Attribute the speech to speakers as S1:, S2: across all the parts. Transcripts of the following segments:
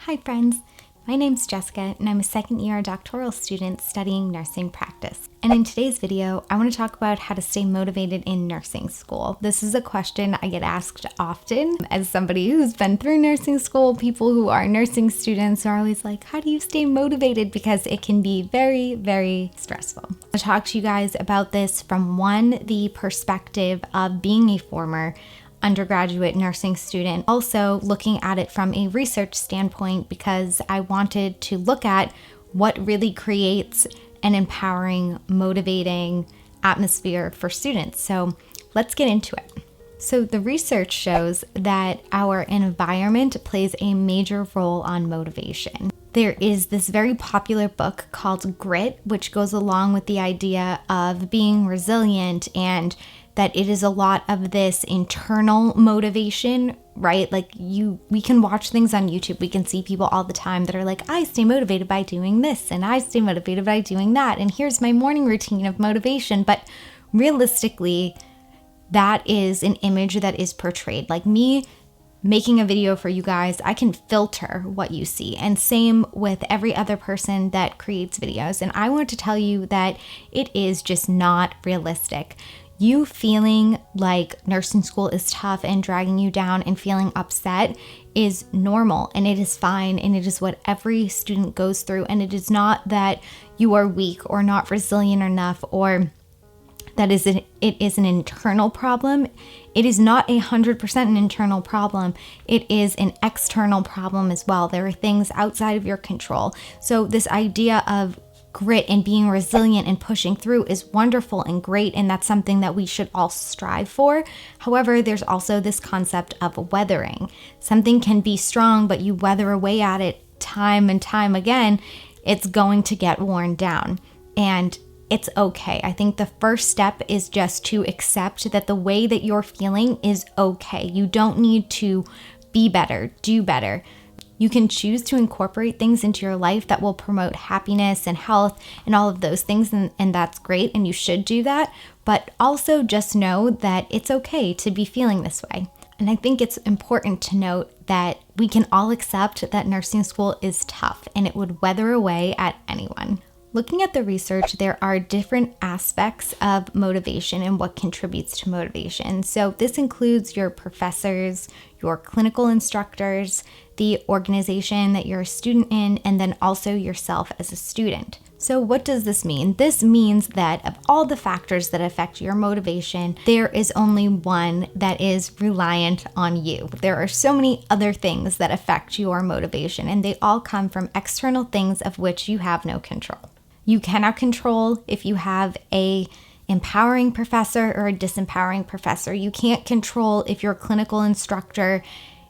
S1: Hi friends, my name's Jessica and I'm a second year doctoral student studying nursing practice. And in today's video, I want to talk about how to stay motivated in nursing school. This is a question I get asked often. As somebody who's been through nursing school, people who are nursing students are always like, how do you stay motivated? Because it can be very, very stressful. I'll talk to you guys about this from the perspective of being a former undergraduate nursing student, also looking at it from a research standpoint because I wanted to look at what really creates an empowering, motivating atmosphere for students. So let's get into it. So the research shows that our environment plays a major role on motivation. There is this very popular book called Grit, which goes along with the idea of being resilient and that it is a lot of this internal motivation, right? Like we can watch things on YouTube. We can see people all the time that are like, I stay motivated by doing this and I stay motivated by doing that. And here's my morning routine of motivation. But realistically, that is an image that is portrayed. Like me making a video for you guys, I can filter what you see. And same with every other person that creates videos. And I want to tell you that it is just not realistic. You feeling like nursing school is tough and dragging you down and feeling upset is normal and it is fine and it is what every student goes through, and it is not that you are weak or not resilient enough or that it is an internal problem. It is not 100% an internal problem. It is an external problem as well. There are things outside of your control. So this idea of grit and being resilient and pushing through is wonderful and great, and that's something that we should all strive for. However, there's also this concept of weathering. Something can be strong, but you weather away at it time and time again, it's going to get worn down. And it's okay. I think the first step is just to accept that the way that you're feeling is okay. You don't need to be better, do better. You can choose to incorporate things into your life that will promote happiness and health and all of those things, and that's great, and you should do that. But also just know that it's okay to be feeling this way. And I think it's important to note that we can all accept that nursing school is tough and it would weather away at anyone. Looking at the research, there are different aspects of motivation and what contributes to motivation. So this includes your professors, your clinical instructors, the organization that you're a student in, and then also yourself as a student. So what does this mean? This means that of all the factors that affect your motivation, there is only one that is reliant on you. There are so many other things that affect your motivation, and they all come from external things of which you have no control. You cannot control if you have a empowering professor or a disempowering professor. You can't control if your clinical instructor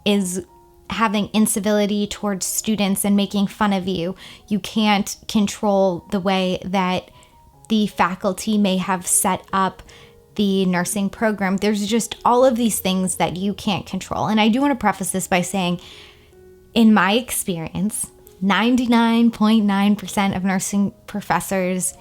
S1: is having incivility towards students and making fun of you. You can't control the way that the faculty may have set up the nursing program. There's just all of these things that you can't control. And I do want to preface this by saying, in my experience, 99.9% of nursing professors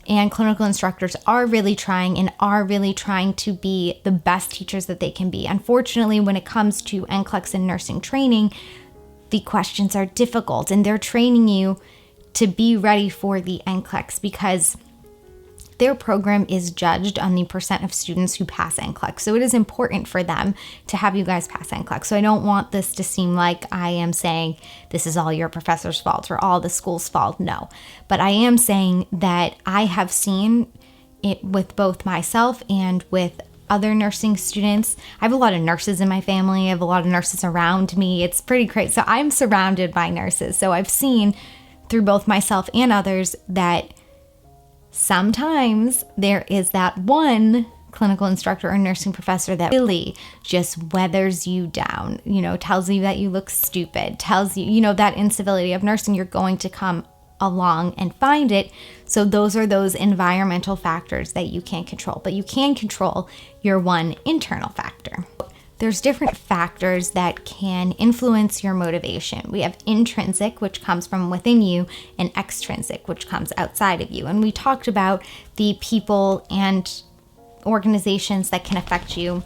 S1: and clinical instructors are really trying to be the best teachers that they can be. Unfortunately, when it comes to NCLEX and nursing training, the questions are difficult and they're training you to be ready for the NCLEX because their program is judged on the percent of students who pass NCLEX. So it is important for them to have you guys pass NCLEX. So I don't want this to seem like I am saying this is all your professor's fault or all the school's fault. No, but I am saying that I have seen it with both myself and with other nursing students. I have a lot of nurses in my family. I have a lot of nurses around me. It's pretty crazy. So I'm surrounded by nurses. So I've seen through both myself and others that sometimes there is that one clinical instructor or nursing professor that really just weathers you down, tells you that you look stupid, tells you, that incivility of nursing, you're going to come along and find it. So those are those environmental factors that you can't control, but you can control your one internal factor. There's different factors that can influence your motivation. We have intrinsic, which comes from within you, and extrinsic, which comes outside of you. And we talked about the people and organizations that can affect you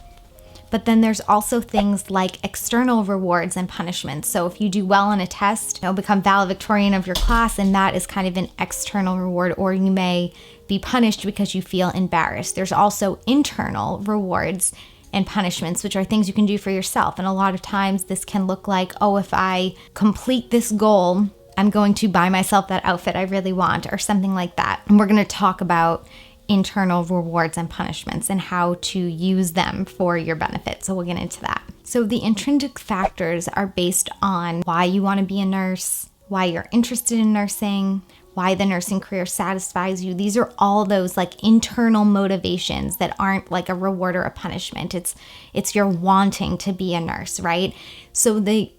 S1: But then there's also things like external rewards and punishments. So if you do well on a test, you'll become valedictorian of your class, and that is kind of an external reward, or you may be punished because you feel embarrassed. There's also internal rewards and punishments, which are things you can do for yourself. And a lot of times this can look like, oh, if I complete this goal, I'm going to buy myself that outfit I really want, or something like that. And we're going to talk about internal rewards and punishments and how to use them for your benefit. So we'll get into that. So the intrinsic factors are based on why you want to be a nurse, why you're interested in nursing, why the nursing career satisfies you. These are all those like internal motivations that aren't like a reward or a punishment. It's your wanting to be a nurse, right? So the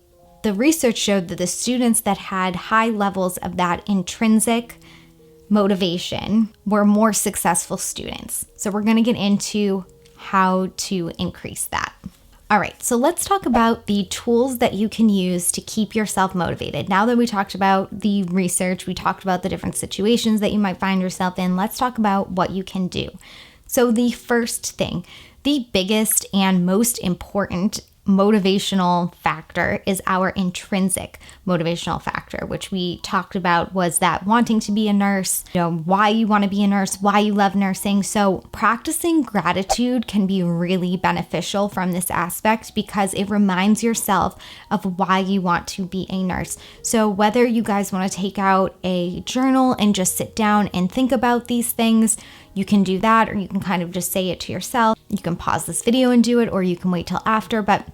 S1: research showed that the students that had high levels of that intrinsic motivation were more successful students. So we're going to get into how to increase that. All right, so let's talk about the tools that you can use to keep yourself motivated. Now that we talked about the research, we talked about the different situations that you might find yourself in, let's talk about what you can do. So the first thing, the biggest and most important motivational factor is our intrinsic motivational factor, which we talked about was that wanting to be a nurse, why you want to be a nurse, why you love nursing. So practicing gratitude can be really beneficial from this aspect because it reminds yourself of why you want to be a nurse. So whether you guys want to take out a journal and just sit down and think about these things, you can do that, or you can kind of just say it to yourself. You can pause this video and do it, or you can wait till after, but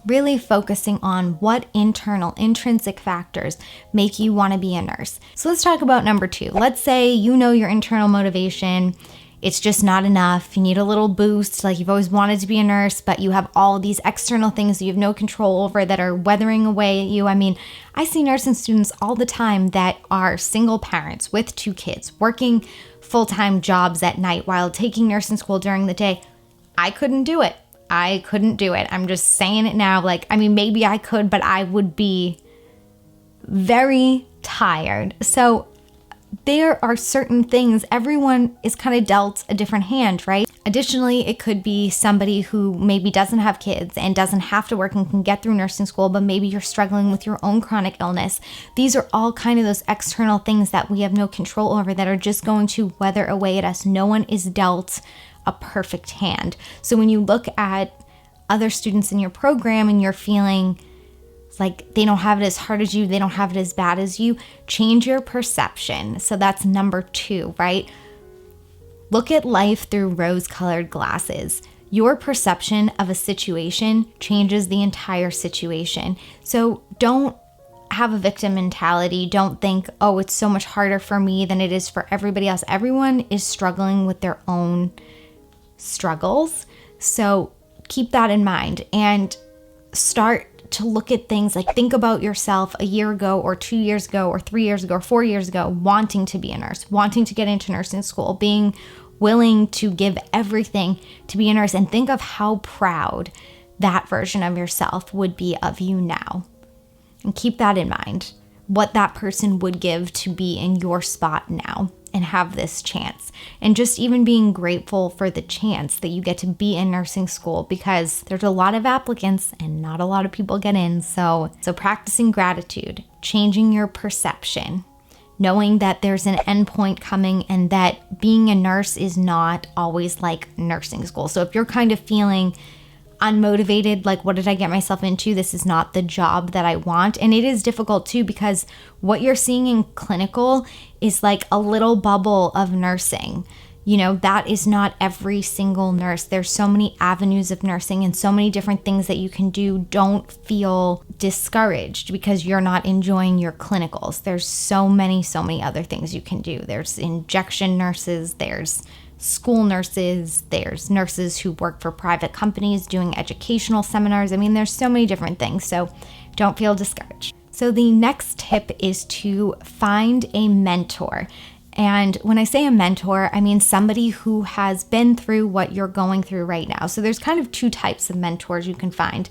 S1: really focusing on what internal, intrinsic factors make you want to be a nurse. So let's talk about number 2. Let's say you know your internal motivation, it's just not enough. You need a little boost, like you've always wanted to be a nurse, but you have all these external things that you have no control over that are weathering away at you. I mean, I see nursing students all the time that are single parents with 2 kids, working full-time jobs at night while taking nursing school during the day. I couldn't do it. I'm just saying it now. Maybe I could, but I would be very tired. So there are certain things, everyone is kind of dealt a different hand, right? Additionally, it could be somebody who maybe doesn't have kids and doesn't have to work and can get through nursing school, but maybe you're struggling with your own chronic illness. These are all kind of those external things that we have no control over that are just going to weather away at us. No one is dealt a perfect hand. So when you look at other students in your program and you're feeling like they don't have it as hard as you, they don't have it as bad as you, change your perception. So that's number 2, right? Look at life through rose-colored glasses. Your perception of a situation changes the entire situation. So don't have a victim mentality. Don't think, oh, it's so much harder for me than it is for everybody else. Everyone is struggling with their own struggles. So keep that in mind and start to look at things like, think about yourself a year ago or 2 years ago or 3 years ago or 4 years ago, wanting to be a nurse, wanting to get into nursing school, being willing to give everything to be a nurse, and think of how proud that version of yourself would be of you now. And keep that in mind, what that person would give to be in your spot now and have this chance. And just even being grateful for the chance that you get to be in nursing school, because there's a lot of applicants and not a lot of people get in. So practicing gratitude, changing your perception, knowing that there's an endpoint coming and that being a nurse is not always like nursing school. So if you're kind of feeling unmotivated, like, what did I get myself into? This is not the job that I want. And it is difficult too, because what you're seeing in clinical is like a little bubble of nursing. That is not every single nurse. There's so many avenues of nursing and so many different things that you can do. Don't feel discouraged because you're not enjoying your clinicals. There's so many other things you can do. There's injection nurses, there's school nurses, there's nurses who work for private companies doing educational seminars. There's so many different things, so don't feel discouraged. So the next tip is to find a mentor. And when I say a mentor, I mean somebody who has been through what you're going through right now. So there's kind of 2 types of mentors you can find.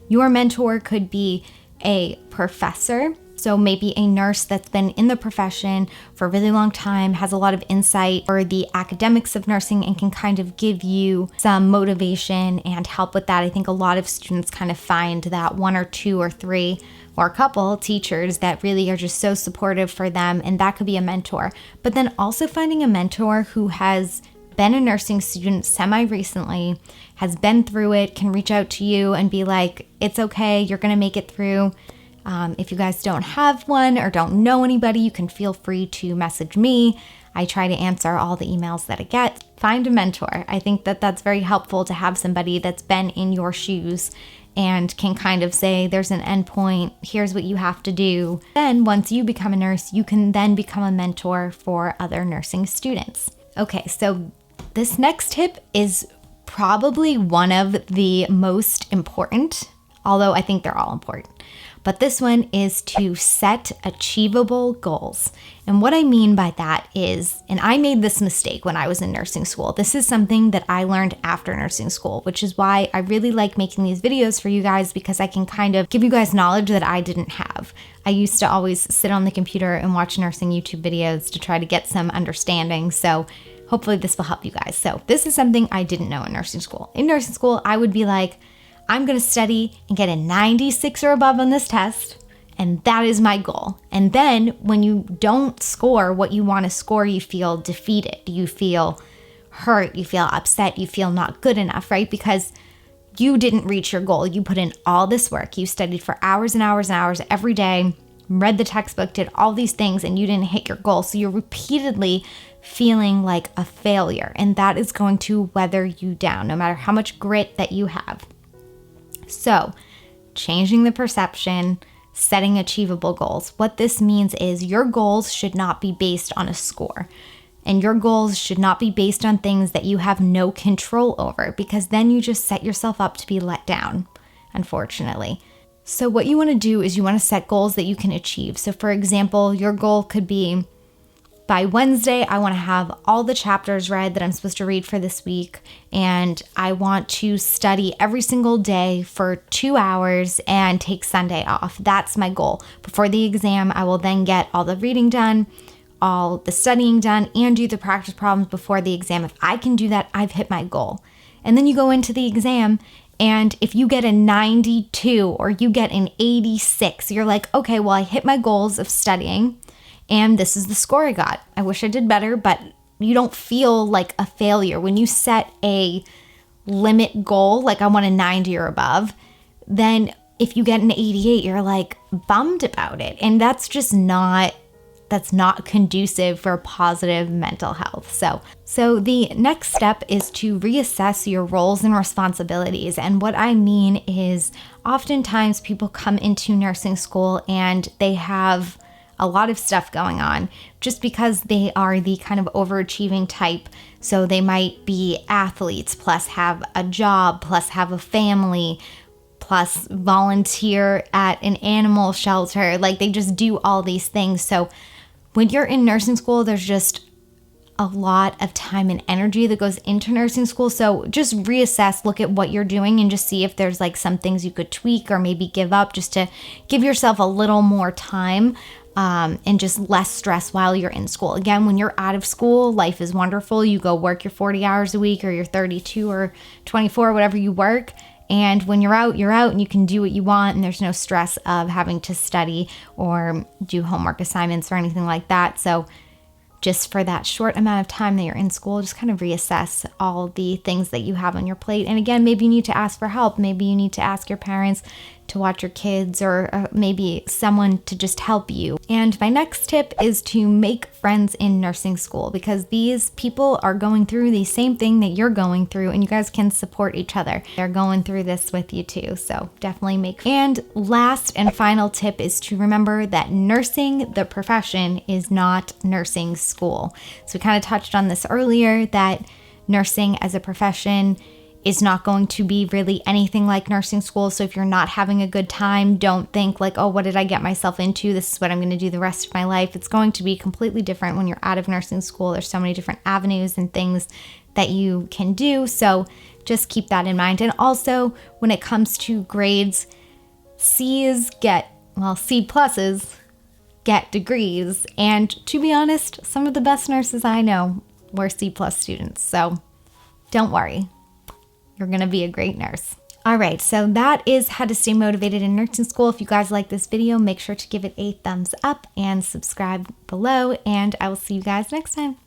S1: Your mentor could be a professor So maybe a nurse that's been in the profession for a really long time, has a lot of insight or the academics of nursing, and can kind of give you some motivation and help with that. I think a lot of students kind of find that one or two or three or a couple teachers that really are just so supportive for them, and that could be a mentor. But then also finding a mentor who has been a nursing student semi-recently, has been through it, can reach out to you and be like, it's okay, you're gonna make it through. If you guys don't have one or don't know anybody, you can feel free to message me. I try to answer all the emails that I get. Find a mentor. I think that that's very helpful to have somebody that's been in your shoes and can kind of say, there's an end point, here's what you have to do. Then once you become a nurse, you can then become a mentor for other nursing students. Okay, so this next tip is probably one of the most important, although I think they're all important. But this one is to set achievable goals. And what I mean by that is, and I made this mistake when I was in nursing school. This is something that I learned after nursing school, which is why I really like making these videos for you guys, because I can kind of give you guys knowledge that I didn't have. I used to always sit on the computer and watch nursing YouTube videos to try to get some understanding. So hopefully this will help you guys. So this is something I didn't know in nursing school. In nursing school, I would be like, I'm going to study and get a 96 or above on this test, and that is my goal. And then when you don't score what you want to score, you feel defeated, you feel hurt, you feel upset, you feel not good enough, right? Because you didn't reach your goal. You put in all this work. You studied for hours and hours and hours every day, read the textbook, did all these things, and you didn't hit your goal. So you're repeatedly feeling like a failure, and that is going to weather you down, no matter how much grit that you have. So, changing the perception, setting achievable goals. What this means is your goals should not be based on a score. And your goals should not be based on things that you have no control over, because then you just set yourself up to be let down, unfortunately. So what you want to do is you want to set goals that you can achieve. So for example, your goal could be, by Wednesday, I want to have all the chapters read that I'm supposed to read for this week, and I want to study every single day for 2 hours and take Sunday off. That's my goal. Before the exam, I will then get all the reading done, all the studying done, and do the practice problems before the exam. If I can do that, I've hit my goal. And then you go into the exam, and if you get a 92 or you get an 86, you're like, okay, well, I hit my goals of studying, and this is the score I got. I wish I did better, but you don't feel like a failure. When you set a limit goal, like I want a 90 or above, then if you get an 88, you're like bummed about it. And that's just not conducive for positive mental health. So the next step is to reassess your roles and responsibilities. And what I mean is, oftentimes people come into nursing school and they have a lot of stuff going on just because they are the kind of overachieving type. So they might be athletes, plus have a job, plus have a family, plus volunteer at an animal shelter. Like they just do all these things. So when you're in nursing school, there's just a lot of time and energy that goes into nursing school. So just reassess, look at what you're doing, and just see if there's like some things you could tweak or maybe give up, just to give yourself a little more time and just less stress while you're in school. Again, when you're out of school, life is wonderful. You go work your 40 hours a week or your 32 or 24, whatever you work. And when you're out and you can do what you want, and there's no stress of having to study or do homework assignments or anything like that. So just for that short amount of time that you're in school, just kind of reassess all the things that you have on your plate. And again, maybe you need to ask for help. Maybe you need to ask your parents to watch your kids, or maybe someone to just help you. And my next tip is to make friends in nursing school, because these people are going through the same thing that you're going through, and you guys can support each other. They're going through this with you too, so definitely make. And last and final tip is to remember that nursing, the profession, is not nursing school. So we kind of touched on this earlier, that nursing as a profession is not going to be really anything like nursing school. So if you're not having a good time, don't think like, oh, what did I get myself into? This is what I'm going to do the rest of my life. It's going to be completely different when you're out of nursing school. There's so many different avenues and things that you can do. So just keep that in mind. And also when it comes to grades, C pluses get degrees. And to be honest, some of the best nurses I know were C+ students. So don't worry, you're going to be a great nurse. All right, so that is how to stay motivated in nursing school. If you guys like this video, make sure to give it a thumbs up and subscribe below, and I will see you guys next time.